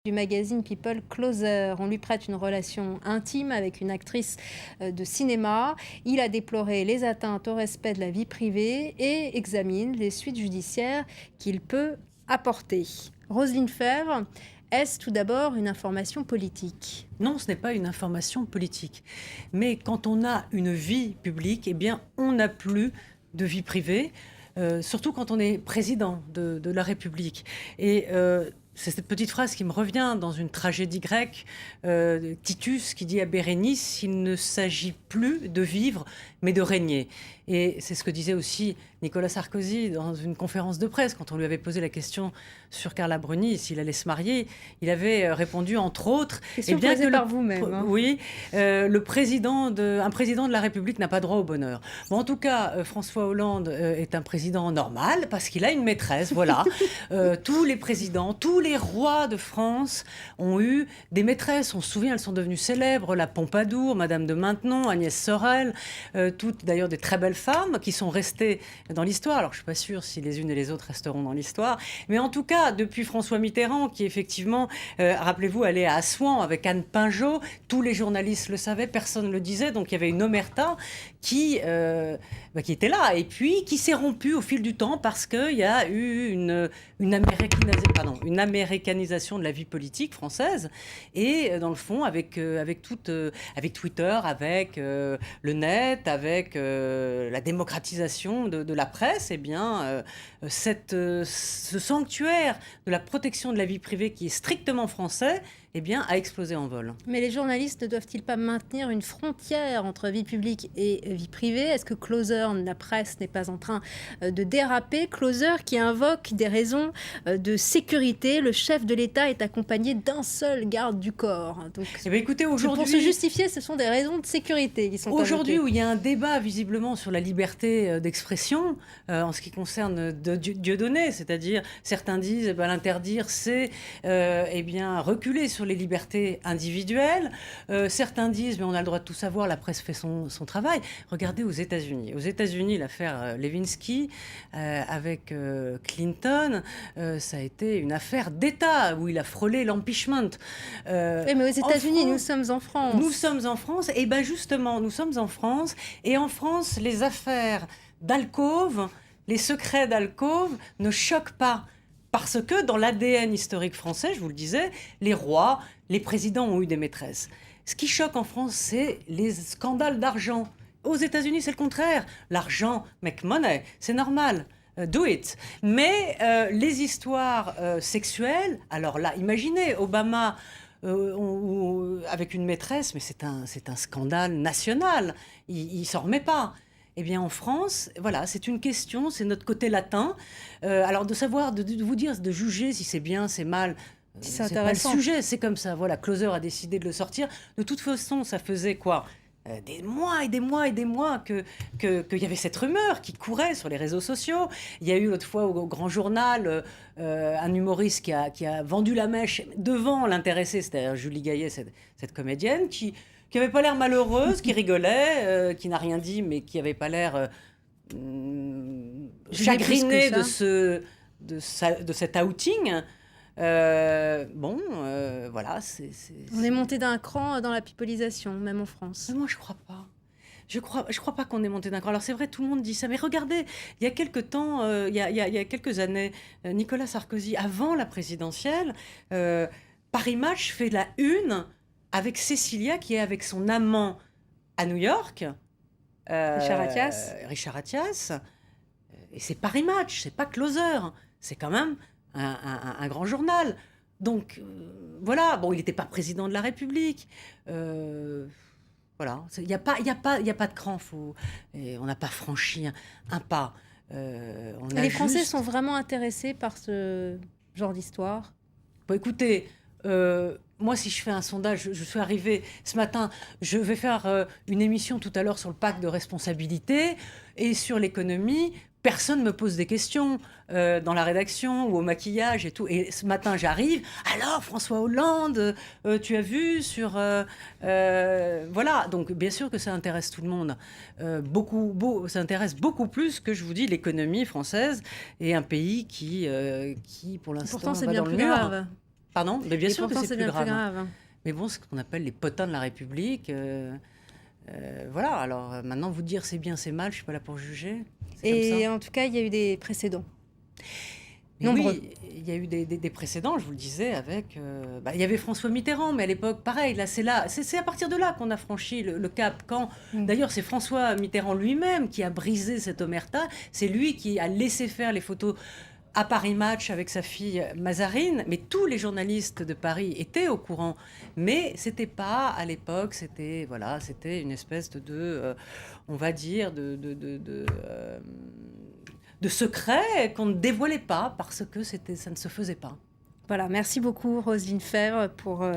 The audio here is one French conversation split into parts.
Du magazine People Closer. On lui prête une relation intime avec une actrice de cinéma. Il a déploré les atteintes au respect de la vie privée et examine les suites judiciaires qu'il peut apporter. Roselyne Fer, est-ce tout d'abord une information politique? Non, ce n'est pas une information politique. Mais quand on a une vie publique, eh bien, on n'a plus de vie privée, surtout quand on est président de la République. Et c'est cette petite phrase qui me revient dans une tragédie grecque, Titus qui dit à Bérénice, il ne s'agit plus de vivre, mais de régner. Et c'est ce que disait aussi Nicolas Sarkozy dans une conférence de presse, quand on lui avait posé la question sur Carla Bruni, s'il allait se marier. Il avait répondu, entre autres... Question posée par vous-même. Oui, un président de la République n'a pas droit au bonheur. Bon, en tout cas, François Hollande est un président normal, parce qu'il a une maîtresse, voilà. Tous les présidents, tous les rois de France ont eu des maîtresses. On se souvient, elles sont devenues célèbres, la Pompadour, Madame de Maintenon, Agnès Sorel, toutes d'ailleurs des très belles femmes qui sont restées dans l'histoire. Alors je ne suis pas sûre si les unes et les autres resteront dans l'histoire, mais en tout cas, depuis François Mitterrand, qui effectivement, rappelez-vous, allait à Assouan avec Anne Pinjot, tous les journalistes le savaient, personne ne le disait, donc il y avait une omerta qui était là, et puis qui s'est rompue au fil du temps parce qu'il y a eu une américanisation de la vie politique française, et dans le fond, avec Twitter, avec le net, avec la démocratisation de la presse, eh bien, ce sanctuaire de la protection de la vie privée qui est strictement français, eh bien, a explosé en vol. Mais les journalistes ne doivent-ils pas maintenir une frontière entre vie publique et vie privée? Est-ce que Closer, la presse, n'est pas en train de déraper? Closer qui invoque des raisons de sécurité. Le chef de l'État est accompagné d'un seul garde du corps. Donc, eh bien, écoutez, aujourd'hui, pour se justifier, ce sont des raisons de sécurité qui sont aujourd'hui invoquées. où il y a un débat visiblement sur la liberté d'expression en ce qui concerne Dieudonné, c'est-à-dire certains disent l'interdire, c'est reculer sur les libertés individuelles. Certains disent mais on a le droit de tout savoir, la presse fait son travail. Regardez aux États-Unis. Aux États-Unis, l'affaire Lewinsky avec Clinton, ça a été une affaire d'État où il a frôlé l'impeachment. Oui, mais aux États-Unis, nous sommes en France. Nous sommes en France, et bien justement, nous sommes en France, et en France, les affaires d'alcôve, les secrets d'alcôve ne choquent pas. Parce que dans l'ADN historique français, je vous le disais, les rois, les présidents ont eu des maîtresses. Ce qui choque en France, c'est les scandales d'argent. Aux États-Unis, c'est le contraire. L'argent, make money, c'est normal. Do it. Mais les histoires sexuelles, alors là, imaginez, Obama avec une maîtresse, mais c'est un scandale national. Il s'en remet pas. Eh bien, en France, voilà, c'est une question, c'est notre côté latin. Alors, de savoir, de vous dire, de juger si c'est bien, c'est mal, C'est pas le intéressant. sujet, c'est comme ça. Voilà, Closer a décidé de le sortir. De toute façon, ça faisait quoi des mois et des mois et des mois qu'il y avait cette rumeur qui courait sur les réseaux sociaux. Il y a eu l'autre fois au Grand Journal un humoriste qui a vendu la mèche devant l'intéressée, c'est-à-dire Julie Gaillet, cette comédienne, qui n'avait pas l'air malheureuse, qui rigolait, qui n'a rien dit, mais qui n'avait pas l'air chagrinée de cet outing. Voilà. On est monté d'un cran dans la pipolisation, même en France. Moi, je crois pas. Je crois pas qu'on est monté d'un cran. Alors c'est vrai, tout le monde dit ça, mais regardez, il y a quelques temps, il y a quelques années, Nicolas Sarkozy, avant la présidentielle, Paris Match fait la une avec Cécilia, qui est avec son amant à New York, Richard Attias, et c'est Paris Match, c'est pas Closer, c'est quand même un grand journal. Donc voilà, bon, il n'était pas président de la République. Voilà, il n'y a pas de cran, et on n'a pas franchi un pas. Les Français sont vraiment intéressés par ce genre d'histoire? Bon, écoutez, moi, si je fais un sondage, je suis arrivée ce matin, je vais faire une émission tout à l'heure sur le pacte de responsabilité et sur l'économie. Personne ne me pose des questions dans la rédaction ou au maquillage et tout. Et ce matin, j'arrive. Alors, François Hollande, tu as vu sur... voilà. Donc, bien sûr que ça intéresse tout le monde. Ça intéresse beaucoup plus que, je vous dis, l'économie française et un pays qui pour l'instant, Pourtant, c'est va bien dans le plus mur. grave. Pardon? Mais bien Et sûr que pourtant, c'est c'est plus bien plus grave. grave. Mais bon, ce qu'on appelle les potins de la République. Voilà, alors maintenant, vous dire c'est bien, c'est mal, je ne suis pas là pour juger. C'est comme ça. Et en tout cas, il y a eu des précédents. Mais Nombreux. oui, il y a eu des précédents, je vous le disais, avec... il y avait François Mitterrand, mais à l'époque, pareil, c'est à partir de là qu'on a franchi le cap. D'ailleurs, c'est François Mitterrand lui-même qui a brisé cette omerta. C'est lui qui a laissé faire les photos à Paris Match avec sa fille Mazarine, mais tous les journalistes de Paris étaient au courant. Mais c'était pas à l'époque, c'était une espèce on va dire, de secret qu'on ne dévoilait pas parce que ça ne se faisait pas. Voilà, merci beaucoup Roselyne Febvre pour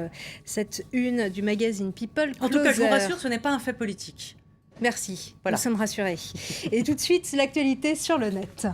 cette une du magazine People Closer. En tout cas, je vous rassure, ce n'est pas un fait politique. Merci, Voilà. nous sommes rassurés. Et tout de suite, l'actualité sur le net.